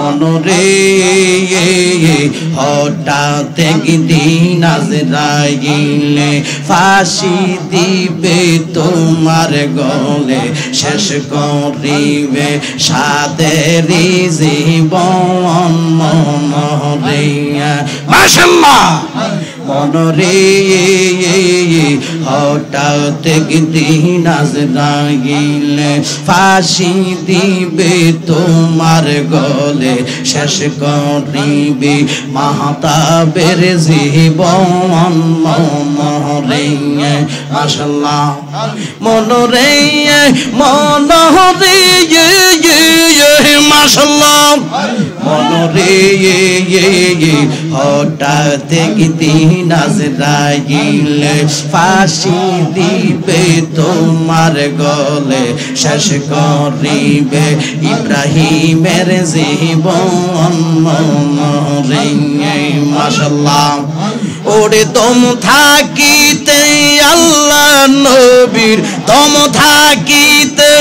মনরে হঠাৎ একদিন আজরাইলে ফাঁসি দিবে তোমার গলে শেষ করিবে সাদের জীবন মনরে মাশাআল্লাহ মনরে হঠাৎ একদিন আজরাইলে ফাঁসি দিবে তোমার গলে শেষ করিবে মাহতাবের জীবন মনরে মাশাআল্লাহ মনরে মনরে মাশাআল্লাহ মনরে হঠাৎ একদিন আজরাইলে ফাঁসি দিবে তোমার গলে শেষ করিবে ইব্রাহিমের জীবন মনরে মাশাআল্লাহ ওরে দম থাকিতে আল্লাহ নবীর দম থাকিতে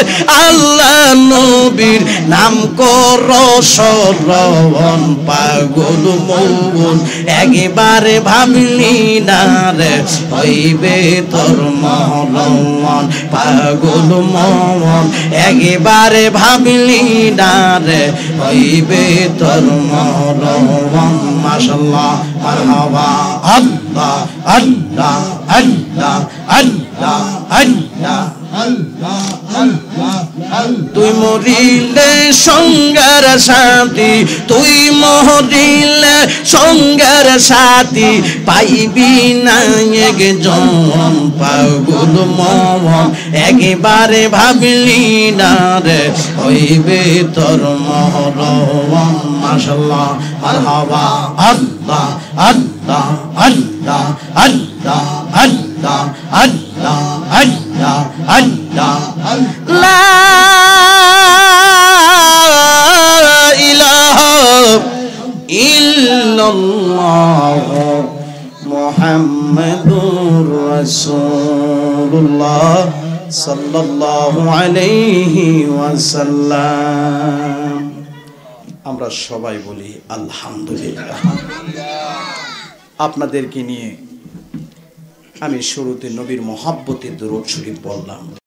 আল্লাহ নবীর নাম কর স্মরণ পাগল মন একবারে ভাবলি না রে হইবে তোর মরণ পাগল মন একবারে ভাবলি না রে হইবে তোর মরণ মাশাআল্লাহ মারহাবা আল্লাহ আল্লাহ আল্লাহ আল্লাহ আল্লাহ তুই মরিলে সঙ্গের সাথী তুই মরিলে সঙ্গের সাথী পাইবি না একজন পাগল মন একবারে ভাবলি না রে হইবে তোর মরণ মাশাআল্লাহ মারহাবা আল্লাহ আল্লাহ আল্লাহ আল্লাহ আল্লাহ আল্লাহ আল্লাহ আল্লাহ লা ইলাহা ইল্লাল্লাহ মুহাম্মাদুর রাসূলুল্লাহ সাল্লাল্লাহু আলাইহি ওয়াসাল্লাম। আমরা সবাই বলি আলহামদুলিল্লাহ। আপনাদেরকে নিয়ে আমি শুরুতে নবীর মহব্বতের দরুদ শরীফ বললাম।